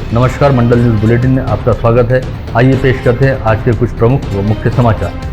नमस्कार, मंडल news bulletin में आपका स्वागत है। आइए पेश करते हैं आज के कुछ प्रमुख व मुख्य समाचार।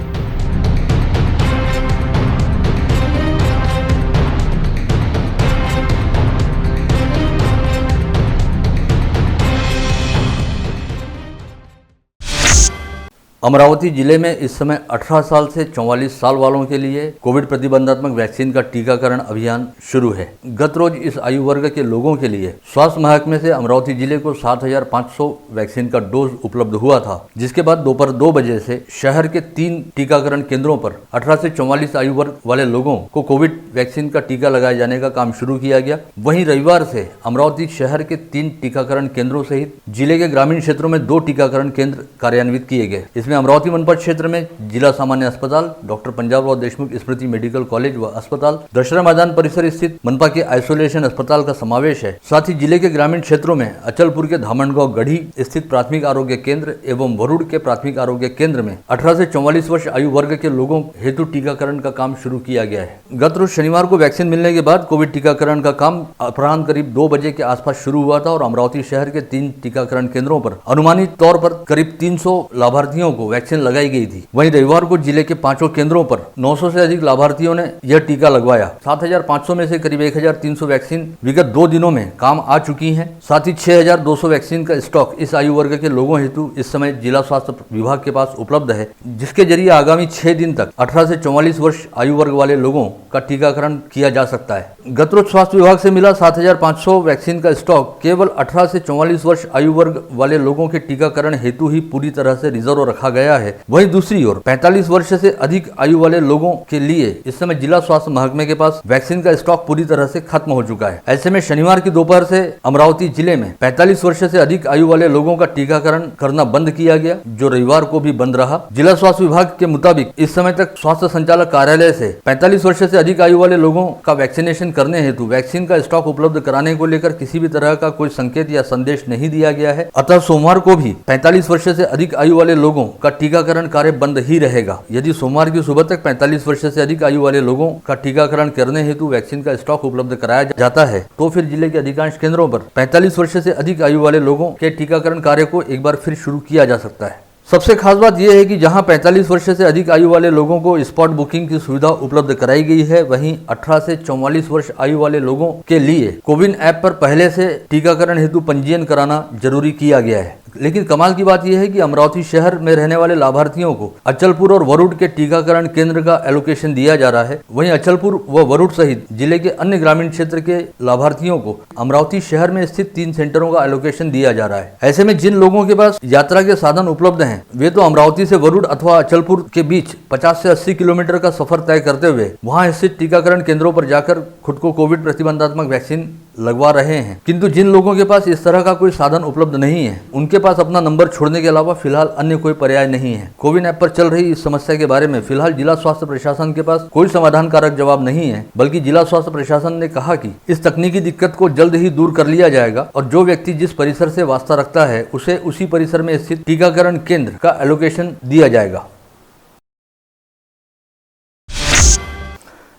अमरावती जिले में इस समय 18 साल से 44 साल वालों के लिए कोविड प्रतिबंधात्मक वैक्सीन का टीकाकरण अभियान शुरू है। गत रोज इस आयु वर्ग के लोगों के लिए स्वास्थ्य महकमे से अमरावती जिले को 7,500 वैक्सीन का डोज उपलब्ध हुआ था, जिसके बाद दोपहर 2 बजे से शहर के 3 टीकाकरण केंद्रों पर 18 से 44 आयु वर्ग वाले लोगों को कोविड वैक्सीन का टीका लगाए जाने का काम शुरू किया गया। वहीं रविवार से अमरावती शहर के 3 टीकाकरण केंद्रों सहित जिले के ग्रामीण क्षेत्रों में 2 टीकाकरण केंद्र कार्यान्वित किए गए। इसमें अमरावती मनपा क्षेत्र में जिला सामान्य अस्पताल, डॉक्टर पंजाबराव देशमुख स्मृति मेडिकल कॉलेज व अस्पताल, दशहरा मैदान परिसर स्थित मनपा के आइसोलेशन अस्पताल का समावेश है। साथ ही जिले के ग्रामीण क्षेत्रों में अचलपुर के धामनगांव गढ़ी स्थित प्राथमिक आरोग्य केंद्र एवं वरुड़ के प्राथमिक आरोग्य केंद्र में 18 से 44 वर्ष आयु वर्ग के लोगों हेतु टीकाकरण का काम शुरू किया गया है। गत रोज शनिवार को वैक्सीन मिलने के बाद कोविड टीकाकरण का काम अपराह्न करीब 2 बजे के आसपास शुरू हुआ था और अमरावती शहर के 3 टीकाकरण केंद्रों पर अनुमानित तौर पर करीब 300 लाभार्थियों को वैक्सीन लगाई गई थी। वहीं रविवार को जिले के 5 केंद्रों पर 900 से अधिक लाभार्थियों ने यह टीका लगवाया। 7,500 में से करीब 1,300 वैक्सीन विगत 2 दिनों में काम आ चुकी हैं। साथ ही 6,200 वैक्सीन का स्टॉक इस आयु वर्ग के लोगों हेतु इस समय जिला स्वास्थ्य विभाग के पास उपलब्ध है, जिसके जरिए आगामी 6 दिन तक 18 से 44 वर्ष आयु वर्ग वाले लोगों का टीकाकरण किया जा सकता है। गत रोज स्वास्थ्य विभाग से मिला 7,500 वैक्सीन का स्टॉक केवल 18 से 44 वर्ष आयु वर्ग वाले लोगों के टीकाकरण हेतु ही पूरी तरह से रिजर्व रखा गया है। वहीं दूसरी ओर 45 वर्ष से अधिक आयु वाले लोगों के लिए इस समय जिला स्वास्थ्य महकमे के पास वैक्सीन का स्टॉक पूरी तरह से खत्म हो चुका है। ऐसे में शनिवार की दोपहर से अमरावती जिले में 45 वर्ष से अधिक आयु वाले लोगों का टीकाकरण करना बंद किया गया, जो रविवार को भी बंद रहा। जिला स्वास्थ्य विभाग के मुताबिक इस समय तक स्वास्थ्य संचालक कार्यालय से 45 वर्ष से अधिक आयु वाले लोगों का वैक्सीनेशन करने हेतु वैक्सीन का स्टॉक उपलब्ध कराने को लेकर किसी भी तरह का कोई संकेत या संदेश नहीं दिया गया है। अतः सोमवार को भी 45 वर्ष से अधिक आयु वाले लोगों का टीकाकरण कार्य बंद ही रहेगा। यदि सोमवार की सुबह तक 45 वर्ष से अधिक आयु वाले लोगों का टीकाकरण करने हेतु वैक्सीन का स्टॉक उपलब्ध कराया जाता है, तो फिर जिले के अधिकांश केंद्रों पर 45 वर्ष से अधिक आयु वाले लोगों के टीकाकरण कार्य को एक बार फिर शुरू किया जा सकता है। सबसे खास बात यह है कि जहां 45 वर्ष से अधिक आयु वाले लोगों को स्पॉट बुकिंग की सुविधा उपलब्ध कराई गई है, वहीं 18 से 44 वर्ष आयु वाले लोगों के लिए कोविन ऐप पर पहले से टीकाकरण हेतु पंजीयन कराना जरूरी किया गया है। लेकिन कमाल की बात यह है कि अमरावती शहर में रहने वाले लाभार्थियों को अचलपुर और वरुड़ के टीकाकरण केंद्र का एलोकेशन दिया जा रहा है। वहीं अचलपुर व वरुड़ सहित जिले के अन्य ग्रामीण क्षेत्र के लाभार्थियों को अमरावती शहर में स्थित 3 सेंटरों का एलोकेशन दिया जा रहा है। ऐसे में जिन लोगों के पास यात्रा के साधन उपलब्ध हैं, वे तो अमरावती से वरुड़ अथवा अचलपुर के बीच 50 से 80 किलोमीटर का सफर तय करते हुए वहां स्थित टीकाकरण केंद्रों पर जाकर खुद को कोविड प्रतिबंधात्मक वैक्सीन लगवा रहे हैं। किंतु जिन लोगों के पास इस तरह का कोई साधन उपलब्ध नहीं है, उनके पास अपना नंबर छोड़ने के अलावा फिलहाल अन्य कोई पर्याय नहीं है। कोविन ऐप पर चल रही इस समस्या के बारे में फिलहाल जिला स्वास्थ्य प्रशासन के पास कोई समाधान कारक जवाब नहीं है, बल्कि जिला स्वास्थ्य प्रशासन ने कहा कि इस तकनीकी दिक्कत को जल्द ही दूर कर लिया जाएगा और जो व्यक्ति जिस परिसर से वास्ता रखता है उसे उसी परिसर में स्थित टीकाकरण केंद्र का एलोकेशन दिया जाएगा।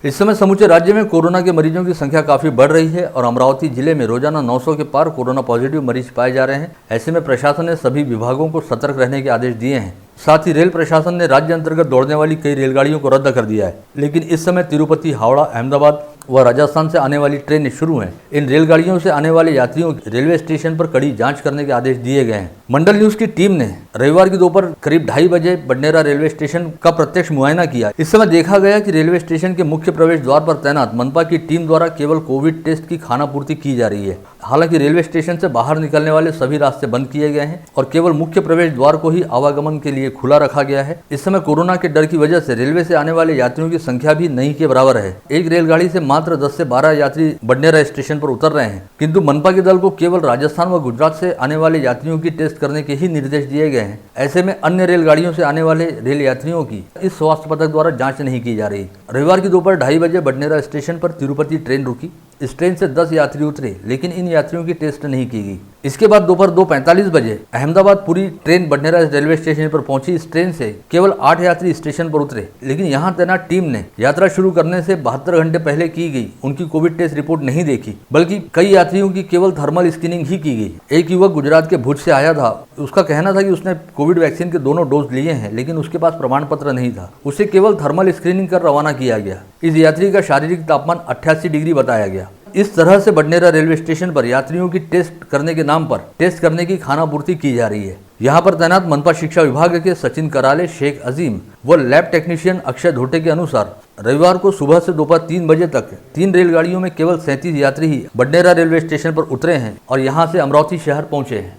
इस समय समूचे राज्य में कोरोना के मरीजों की संख्या काफी बढ़ रही है और अमरावती जिले में रोजाना 900 के पार कोरोना पॉजिटिव मरीज पाए जा रहे हैं। ऐसे में प्रशासन ने सभी विभागों को सतर्क रहने के आदेश दिए हैं। साथ ही रेल प्रशासन ने राज्य अंतर्गत दौड़ने वाली कई रेलगाड़ियों को रद्द कर दिया है, लेकिन इस समय तिरुपति, हावड़ा, अहमदाबाद व राजस्थान से आने वाली ट्रेनें शुरू हैं। इन रेलगाड़ियों से आने वाले यात्रियों की रेलवे स्टेशन पर कड़ी जांच करने के आदेश दिए गए हैं। मंडल न्यूज की टीम ने रविवार की दोपहर करीब 2:30 बजे बडनेरा रेलवे स्टेशन का प्रत्यक्ष मुआयना किया। इस समय देखा गया कि रेलवे स्टेशन के मुख्य प्रवेश द्वार पर तैनात मनपा की टीम द्वारा केवल कोविड टेस्ट की खानापूर्ति की जा रही है। हालांकि रेलवे स्टेशन से बाहर निकलने वाले सभी रास्ते बंद किए गए हैं और केवल मुख्य प्रवेश द्वार को ही आवागमन के लिए खुला रखा गया है। इस समय कोरोना के डर की वजह से रेलवे से आने वाले यात्रियों की संख्या भी नहीं के बराबर है। एक रेलगाड़ी से मात्र 10 से 12 यात्री बडनेरा स्टेशन पर उतर रहे हैं, किंतु मनपा के दल को केवल राजस्थान व गुजरात से आने वाले यात्रियों की टेस्ट करने के ही निर्देश दिए गए हैं। ऐसे में अन्य रेलगाड़ियों से आने वाले रेल यात्रियों की इस स्वास्थ्य पथक द्वारा जांच नहीं की जा रही। रविवार की दोपहर 2:30 बजे बडनेरा स्टेशन पर तिरुपति ट्रेन रुकी। इस ट्रेन से 10 यात्री उतरे, लेकिन इन यात्रियों की टेस्ट नहीं की गई। इसके बाद दोपहर 2:45 बजे अहमदाबाद पूरी ट्रेन बडनेरा रेलवे स्टेशन पर पहुंची। इस ट्रेन से केवल 8 यात्री स्टेशन पर उतरे, लेकिन यहां तैनात टीम ने यात्रा शुरू करने से 72 घंटे पहले की गई उनकी कोविड टेस्ट रिपोर्ट नहीं देखी, बल्कि कई यात्रियों की केवल थर्मल स्क्रीनिंग ही की गई। एक युवक गुजरात के भुज से आया था। उसका कहना था कि उसने कोविड वैक्सीन के दोनों डोज लिए हैं, लेकिन उसके पास प्रमाण पत्र नहीं था। उसे केवल थर्मल स्क्रीनिंग कर रवाना किया गया। इस यात्री का शारीरिक तापमान 88 डिग्री बताया गया। इस तरह से बडनेरा रेलवे स्टेशन पर यात्रियों की टेस्ट करने के नाम पर टेस्ट करने की खानापूर्ति की जा रही है। यहाँ पर तैनात मनपा शिक्षा विभाग के सचिन कराले, शेख अजीम व लैब टेक्नीशियन अक्षय धोटे के अनुसार रविवार को सुबह से दोपहर 3 बजे तक 3 रेलगाड़ियों में केवल 37 यात्री ही बडनेरा रेलवे स्टेशन पर उतरे हैं और यहाँ से अमरावती शहर पहुंचे हैं।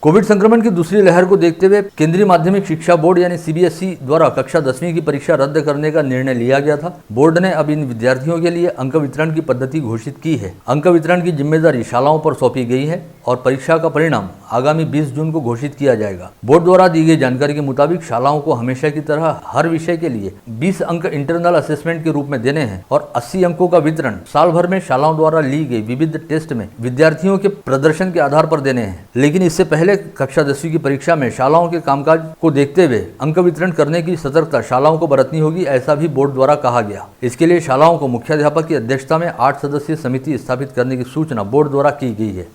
कोविड संक्रमण की दूसरी लहर को देखते हुए केंद्रीय माध्यमिक शिक्षा बोर्ड यानी सीबीएसई द्वारा कक्षा 10वीं की परीक्षा रद्द करने का निर्णय लिया गया था। बोर्ड ने अब इन विद्यार्थियों के लिए अंक वितरण की पद्धति घोषित की है। अंक वितरण की जिम्मेदारी शालाओं पर सौंपी गई है और परीक्षा का परिणाम आगामी 20 जून को घोषित किया जाएगा। बोर्ड द्वारा दी गई जानकारी के मुताबिक शालाओं को हमेशा की तरह हर विषय के लिए 20 अंक इंटरनल असेसमेंट के रूप में देने हैं और 80 अंकों का वितरण साल भर में शालाओं द्वारा ली गई विविध टेस्ट में विद्यार्थियों के प्रदर्शन के आधार पर देने हैं। लेकिन इससे पहले कक्षा 10वीं की परीक्षा में शालाओं के कामकाज को देखते हुए अंक वितरण करने की सतर्कता शालाओं को बरतनी होगी, ऐसा भी बोर्ड द्वारा कहा गया। इसके लिए शालाओं को मुख्याध्यापक की अध्यक्षता में 8 सदस्यीय समिति स्थापित करने की सूचना बोर्ड द्वारा की गई है।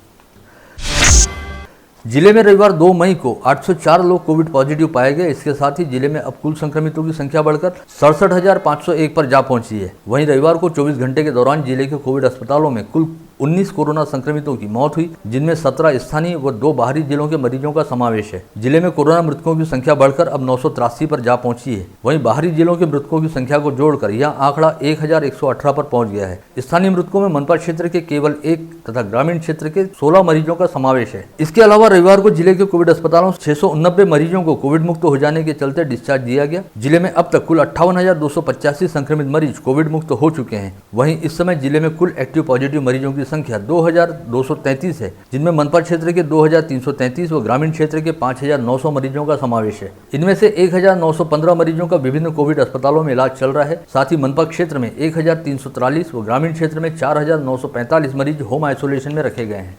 जिले में रविवार 2 मई को 804 लोग कोविड पॉजिटिव पाए गए। इसके साथ ही जिले में अब कुल संक्रमितों की संख्या बढ़कर 67,501 पर जा पहुंची है। वहीं रविवार को 24 घंटे के दौरान जिले के कोविड अस्पतालों में कुल 19 कोरोना संक्रमितों की मौत हुई, जिनमें 17 स्थानीय व 2 बाहरी जिलों के मरीजों का समावेश है। जिले में कोरोना मृतकों की संख्या बढ़कर अब 983 पर जा पहुंची है। वहीं बाहरी जिलों के मृतकों की संख्या को जोड़कर यह आंकड़ा 1118 पर पहुंच गया है। स्थानीय मृतकों में मनपा क्षेत्र के केवल 1 तथा ग्रामीण क्षेत्र के 16 मरीजों का समावेश है। इसके अलावा रविवार को जिले के कोविड अस्पतालों 689 मरीजों को कोविड मुक्त हो जाने के चलते डिस्चार्ज दिया गया। जिले में अब तक कुल 58,285 संक्रमित मरीज कोविड मुक्त हो चुके हैं। वहीं इस समय जिले में कुल एक्टिव पॉजिटिव मरीजों की संख्या 2,233 है, जिनमें मनपा क्षेत्र के 2,333 व ग्रामीण क्षेत्र के 5,900 मरीजों का समावेश है। इनमें से 1,915 मरीजों का विभिन्न कोविड अस्पतालों में इलाज चल रहा है। साथ ही मनपा क्षेत्र में 1,343 व ग्रामीण क्षेत्र में 4,945 मरीज होम आइसोलेशन में रखे गए हैं।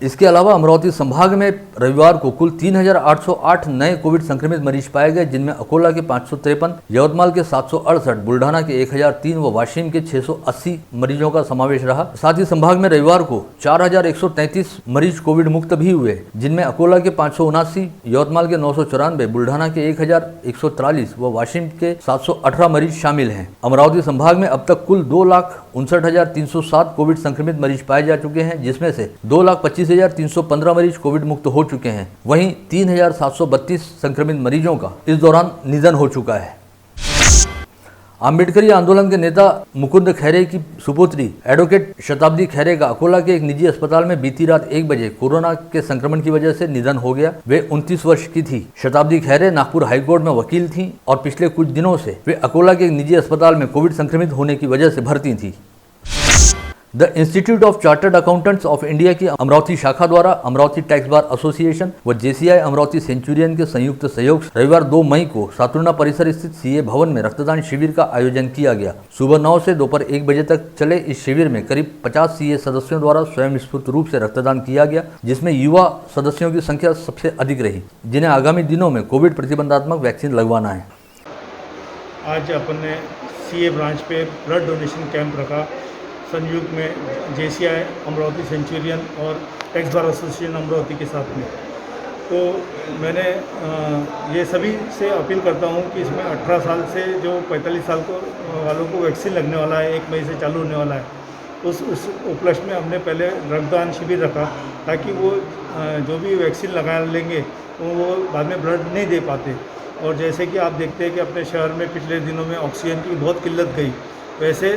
इसके अलावा अमरावती संभाग में रविवार को कुल 3,808 नए कोविड संक्रमित मरीज पाए गए, जिनमें अकोला के 553, यवतमाल के 768, बुल्ढाना के 1,003 व वाशिम के 680 मरीजों का समावेश रहा। साथ ही संभाग में रविवार को 4,133 मरीज कोविड मुक्त भी हुए, जिनमें अकोला के 579, यवतमाल के 994, बुल्ढाना के 1,143 व वाशिम के 718 मरीज शामिल हैं। अमरावती संभाग में अब तक कुल 2,59,307 कोविड संक्रमित मरीज पाए जा चुके हैं, जिसमें से 2,25,315 मरीज कोविड मुक्त हो चुके हैं। वहीं 3,732 संक्रमित मरीजों का इस दौरान निधन हो चुका है। अम्बेडकरी आंदोलन के नेता मुकुंद खैरे की सुपुत्री एडवोकेट शताब्दी खैरे का अकोला के एक निजी अस्पताल में बीती रात 1 बजे कोरोना के संक्रमण की वजह से निधन हो गया। वे 29 वर्ष की थी। शताब्दी खैरे नागपुर हाईकोर्ट में वकील थीं और पिछले कुछ दिनों से वे अकोला के एक निजी अस्पताल में कोविड संक्रमित होने की वजह से भर्ती थी। The institute of chartered accountants of India की अमरावती शाखा द्वारा अमरावती टैक्स बार एसोसिएशन व जेसीआई अमरावती सेंचुरियन के संयुक्त सहयोग से रविवार 2 मई को सातुर्ना परिसर स्थित सीए भवन में रक्तदान शिविर का आयोजन किया गया। सुबह 9 से दोपहर 1 बजे तक चले इस शिविर में करीब 50 सीए सदस्यों द्वारा स्वयं स्फूर्त रूप से रक्तदान किया गया, जिसमें युवा सदस्यों की संख्या सबसे अधिक रही, जिन्हें आगामी दिनों में कोविड प्रतिबंधात्मक वैक्सीन लगवाना है। आज अपन ने सीए ब्रांच पे ब्लड डोनेशन कैंप रखा संयुक्त में जेसीआई अमरावती सेंचुरियन और टैक्स बार एसोसिएशन अमरावती के साथ में। तो मैंने ये सभी से अपील करता हूँ कि इसमें 18 साल से जो 45 साल वालों को वैक्सीन लगने वाला है, 1 मई से चालू होने वाला है, उस उपलक्ष्य में हमने पहले रक्तदान शिविर रखा ताकि वो जो भी वैक्सीन लगा लेंगे वो बाद में ब्लड नहीं दे पाते। और जैसे कि आप देखते हैं कि अपने शहर में पिछले दिनों में ऑक्सीजन की बहुत किल्लत गई, वैसे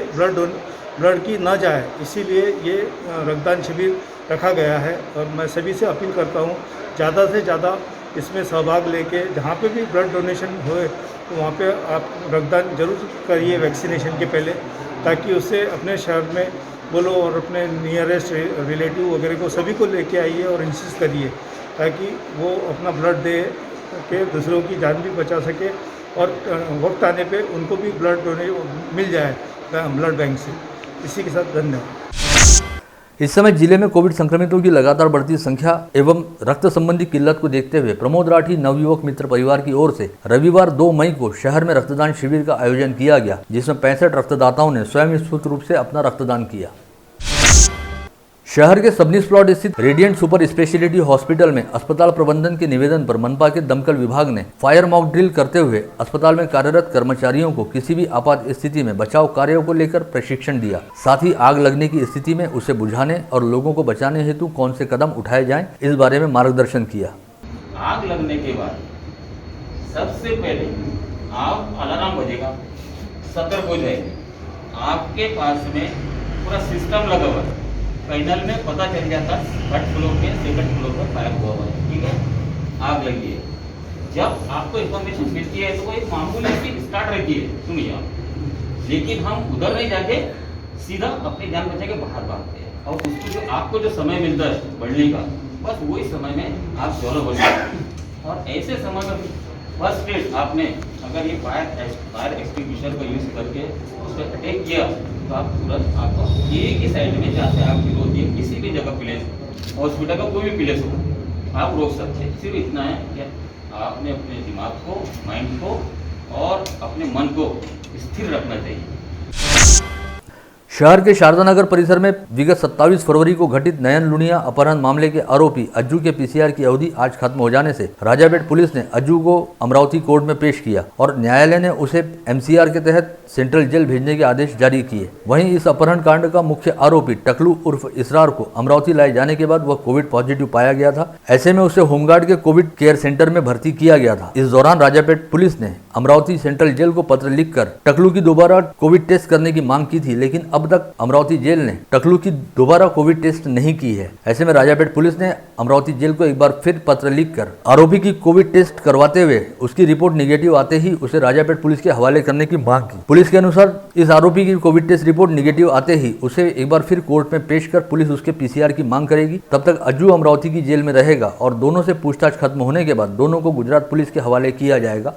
ब्लड की ना जाए, इसीलिए ये रक्तदान शिविर रखा गया है। और मैं सभी से अपील करता हूँ ज़्यादा से ज़्यादा इसमें सहभाग लेके जहाँ पे भी ब्लड डोनेशन होए तो वहाँ पे आप रक्तदान जरूर करिए वैक्सीनेशन के पहले, ताकि उससे अपने शहर में बोलो और अपने नियरेस्ट रिलेटिव वगैरह को सभी को लेके आइए और इंसिस्ट करिए ताकि वो अपना ब्लड दे के दूसरों की जान भी बचा सके और वक्त आने पे उनको भी ब्लड मिल जाए ब्लड बैंक से। इसी के साथ धन्यवाद। इस समय जिले में कोविड संक्रमितों की लगातार बढ़ती संख्या एवं रक्त संबंधी किल्लत को देखते हुए प्रमोद राठी नवयुवक मित्र परिवार की ओर से रविवार 2 मई को शहर में रक्तदान शिविर का आयोजन किया गया, जिसमें 65 रक्तदाताओं ने स्वयं स्फूर्त रूप से अपना रक्तदान किया। शहर के सबनीस प्लॉट स्थित रेडियंट सुपर स्पेशलिटी हॉस्पिटल में अस्पताल प्रबंधन के निवेदन पर मनपा के दमकल विभाग ने फायर मॉक ड्रिल करते हुए अस्पताल में कार्यरत कर्मचारियों को किसी भी आपात स्थिति में बचाव कार्यों को लेकर प्रशिक्षण दिया। साथ ही आग लगने की स्थिति में उसे बुझाने और लोगों को बचाने हेतु कौन से कदम उठाए जाएं, इस बारे में मार्गदर्शन किया। आग लगने के बाद सबसे पहले आप अलार्म बजेगा, सतर्क हो जाएंगे। आपके पास में पूरा सिस्टम लगा हुआ है, पैनल में पता चल जाता फर्स्ट फ्लोर पे सेकंड फ्लोर पर फायर हुआ है, ठीक है, आग लगी है। जब आपको इन्फॉर्मेशन मिलती है तो वो एक मामूली सी स्टार्ट रहती है, सुनिए आप, लेकिन हम उधर नहीं जाके सीधा अपनी जान बचा के बाहर भागते हैं और उसको जो आपको जो समय मिलता है बढ़ने का, बस वही समय में आप जोरों बढ़ जाते हैं। और ऐसे समय में फर्स्ट एड आपने अगर ये फायर एक्सटिंग्विशर का यूज़ करके उस पर अटैक किया तो आप तुरंत आपको एक ही साइड में जहाँ से आपकी रोक है किसी भी जगह प्लेस, हॉस्पिटल का कोई भी प्लेस हो आप रोक सकते हैं। सिर्फ इतना है कि आपने अपने दिमाग को, माइंड को और अपने मन को स्थिर रखना चाहिए। शहर के शारदा नगर परिसर में विगत 27 फरवरी को घटित नयन लुनिया अपहरण मामले के आरोपी अज्जू के पीसीआर की अवधि आज खत्म हो जाने से राजापेट पुलिस ने अज्जू को अमरावती कोर्ट में पेश किया और न्यायालय ने उसे एमसीआर के तहत सेंट्रल जेल भेजने के आदेश जारी किए। वहीं इस अपहरण कांड का मुख्य आरोपी टकलू उर्फ इसरार को अमरावती लाए जाने के बाद वह कोविड पॉजिटिव पाया गया था। ऐसे में उसे होमगार्ड के कोविड केयर सेंटर में भर्ती किया गया था। इस दौरान राजापेट पुलिस ने अमरावती सेंट्रल जेल को पत्र लिखकर टकलू की दोबारा कोविड टेस्ट करने की मांग की थी, लेकिन अब तक अमरावती जेल ने टकलू की दोबारा कोविड टेस्ट नहीं की है। ऐसे में राजापेट पुलिस ने अमरावती जेल को एक बार फिर पत्र लिखकर आरोपी की कोविड टेस्ट करवाते हुए उसकी रिपोर्ट निगेटिव आते ही उसे राजापेट पुलिस के हवाले करने की मांग की। पुलिस के अनुसार इस आरोपी की कोविड टेस्ट रिपोर्ट निगेटिव आते ही उसे एक बार फिर कोर्ट में पेश कर पुलिस उसके पीसीआर की मांग करेगी। तब तक अज्जू अमरावती की जेल में रहेगा और दोनों से पूछताछ खत्म होने के बाद दोनों को गुजरात पुलिस के हवाले किया जाएगा।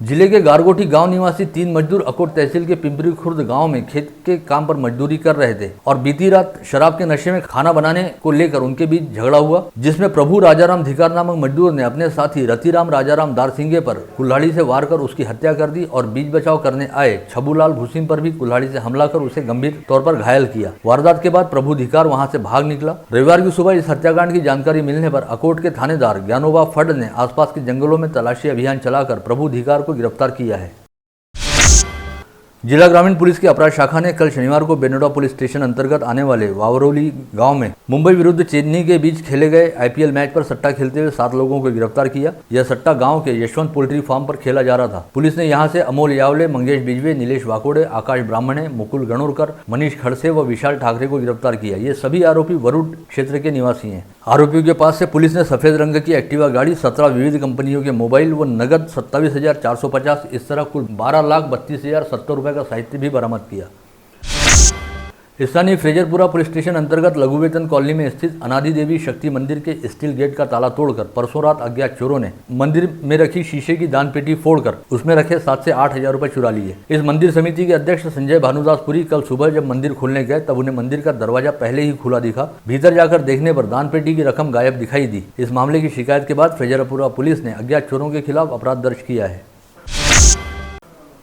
जिले के गारगोटी गांव निवासी 3 मजदूर अकोट तहसील के पिंपरी खुर्द गांव में खेत के काम पर मजदूरी कर रहे थे और बीती रात शराब के नशे में खाना बनाने को लेकर उनके बीच झगड़ा हुआ, जिसमें प्रभु राजाराम धिकार नामक मजदूर ने अपने साथी रतिराम राजाराम दारसिंगे पर कुल्हाड़ी से वार कर उसकी हत्या कर दी और बीच बचाव करने आए छबूलाल भूसिम पर भी कुल्हाड़ी से हमला कर उसे गंभीर तौर पर घायल किया। वारदात के बाद प्रभु धिकार वहां से भाग निकला। रविवार की सुबह इस हत्याकांड की जानकारी मिलने पर अकोट के थानेदार ज्ञानोबा फड ने आसपास के जंगलों में तलाशी अभियान चलाकर प्रभु धिकार को गिरफ्तार किया है। जिला ग्रामीण पुलिस की अपराध शाखा ने कल शनिवार को बेनोडा पुलिस स्टेशन अंतर्गत आने वाले वावरोली गांव में मुंबई विरुद्ध चेन्नई के बीच खेले गए आईपीएल मैच पर सट्टा खेलते हुए 7 लोगों को गिरफ्तार किया। यह सट्टा गांव के यशवंत पोल्ट्री फार्म पर खेला जा रहा था। पुलिस ने यहां से अमोल यावले, मंगेश बिजवे, नीलेश वाकोड़े, आकाश ब्राह्मणे, मुकुल गणोरकर, मनीष खड़से व विशाल ठाकरे को गिरफ्तार किया। ये सभी आरोपी वरुड क्षेत्र के निवासी हैं। आरोपियों के पास से पुलिस ने सफेद रंग की एक्टिवा गाड़ी, 17 विविध कंपनियों के मोबाइल व नगद 27,450 इस तरह कुल 12,32,070 रुपए का साहित्य भी बरामद किया। स्थानीय फ्रेजरपुरा पुलिस स्टेशन अंतर्गत लघु वेतन कॉलोनी में स्थित अनादि देवी शक्ति मंदिर के स्टील गेट का ताला तोड़कर परसों रात अज्ञात चोरों ने मंदिर में रखी शीशे की दान पेटी फोड़कर उसमें रखे 7 से 8 हजार रुपए चुरा लिए। इस मंदिर समिति के अध्यक्ष संजय भानुदासपुरी कल सुबह जब मंदिर खोलने गए तब उन्हें मंदिर का दरवाजा पहले ही खुला दिखा। भीतर जाकर देखने पर दान पेटी की रकम गायब दिखाई दी। इस मामले की शिकायत के बाद फ्रेजरपुरा पुलिस ने अज्ञात चोरों के खिलाफ अपराध दर्ज किया है।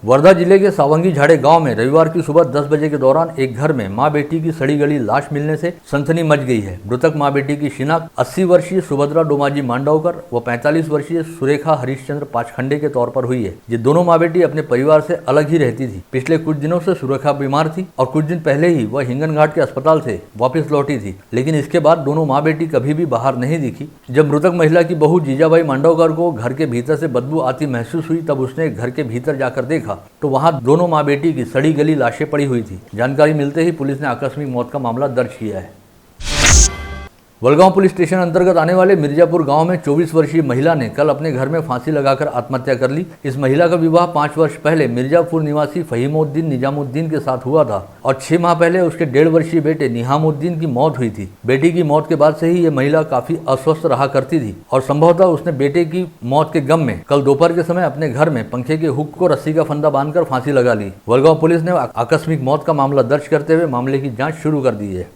वर्धा जिले के सावंगी झाड़े गांव में रविवार की सुबह 10 बजे के दौरान एक घर में मां बेटी की सड़ी गली लाश मिलने से सनसनी मच गई है। मृतक मां बेटी की शिनाख्त 80 वर्षीय सुभद्रा डोमाजी मांडवकर व 45 वर्षीय सुरेखा हरिश्चंद्र पाचखंडे के तौर पर हुई है। ये दोनों मां बेटी अपने परिवार से अलग ही रहती थी। पिछले कुछ दिनों से सुरेखा बीमार थी और कुछ दिन पहले ही वह हिंगन घाट के अस्पताल से वापस लौटी थी, लेकिन इसके बाद दोनों मां बेटी कभी भी बाहर नहीं दिखी। जब मृतक महिला की बहू जीजाबाई मांडवकर को घर के भीतर से बदबू आती महसूस हुई तब उसने घर के भीतर जाकर देखा तो वहां दोनों मां बेटी की सड़ी गली लाशें पड़ी हुई थी। जानकारी मिलते ही पुलिस ने आकस्मिक मौत का मामला दर्ज किया है। वलगांव पुलिस स्टेशन अंतर्गत आने वाले मिर्जापुर गांव में 24 वर्षीय महिला ने कल अपने घर में फांसी लगाकर आत्महत्या कर ली। इस महिला का विवाह 5 वर्ष पहले मिर्जापुर निवासी फहीमुद्दीन निजामुद्दीन के साथ हुआ था और 6 माह पहले उसके 1.5 वर्षीय बेटे निहामुद्दीन की मौत हुई थी। बेटी की मौत के बाद से ही ये महिला काफी अस्वस्थ रहा करती थी और संभवतः उसने बेटे की मौत के गम में कल दोपहर के समय अपने घर में पंखे के हुक को रस्सी का फंदा बांधकर फांसी लगा ली। वलगांव पुलिस ने आकस्मिक मौत का मामला दर्ज करते हुए मामले की जांच शुरू कर दी है।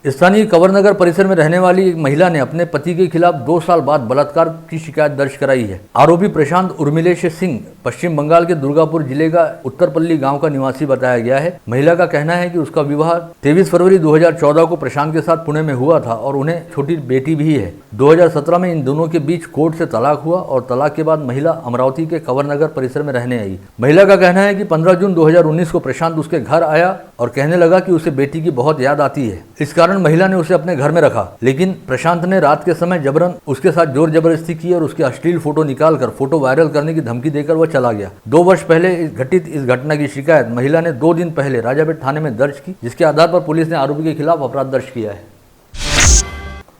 स्थानीय कंवरनगर परिसर में रहने वाली एक महिला ने अपने पति के खिलाफ 2 साल बाद बलात्कार की शिकायत दर्ज कराई है। आरोपी प्रशांत उर्मिलेश सिंह पश्चिम बंगाल के दुर्गापुर जिले का उत्तरपल्ली गांव का निवासी बताया गया है। महिला का कहना है कि उसका विवाह 23 फरवरी 2014 को प्रशांत के साथ पुणे में हुआ था और उन्हें छोटी बेटी भी है। 2017 में इन दोनों के बीच कोर्ट से तलाक हुआ और तलाक के बाद महिला अमरावती के कंवरनगर परिसर में रहने आई। महिला का कहना है कि 15 जून 2019 को प्रशांत उसके घर आया और कहने लगा कि उसे बेटी की बहुत याद आती है। इस कारण महिला ने उसे अपने घर में रखा, लेकिन प्रशांत ने रात के समय जबरन उसके साथ जोर जबरदस्ती की और उसके अश्लील फोटो निकालकर फोटो वायरल करने की धमकी देकर वह चला गया। 2 वर्ष पहले घटित इस घटना की शिकायत महिला ने 2 दिन पहले राजापेट थाने में दर्ज की, जिसके आधार पर पुलिस ने आरोपी के खिलाफ अपराध दर्ज किया है।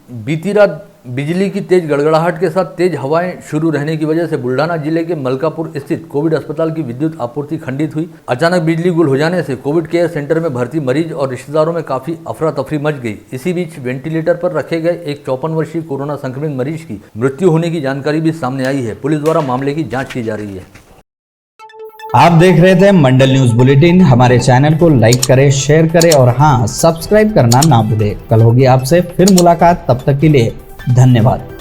बीती रात बिजली की तेज गड़गड़ाहट के साथ तेज हवाएं शुरू रहने की वजह से बुल्ढाना जिले के मलकापुर स्थित कोविड अस्पताल की विद्युत आपूर्ति खंडित हुई। अचानक बिजली गुल हो जाने से कोविड केयर सेंटर में भर्ती मरीज और रिश्तेदारों में काफी अफरा तफरी मच गई। इसी बीच वेंटिलेटर पर रखे गए एक 54 वर्षीय कोरोना संक्रमित मरीज की मृत्यु होने की जानकारी भी सामने आई है। पुलिस द्वारा मामले की जाँच की जा रही है। आप देख रहे थे मंडल न्यूज बुलेटिन। हमारे चैनल को लाइक करें, शेयर करें और हाँ, सब्सक्राइब करना ना भूलें। कल होगी आपसे फिर मुलाकात, तब तक के लिए धन्यवाद।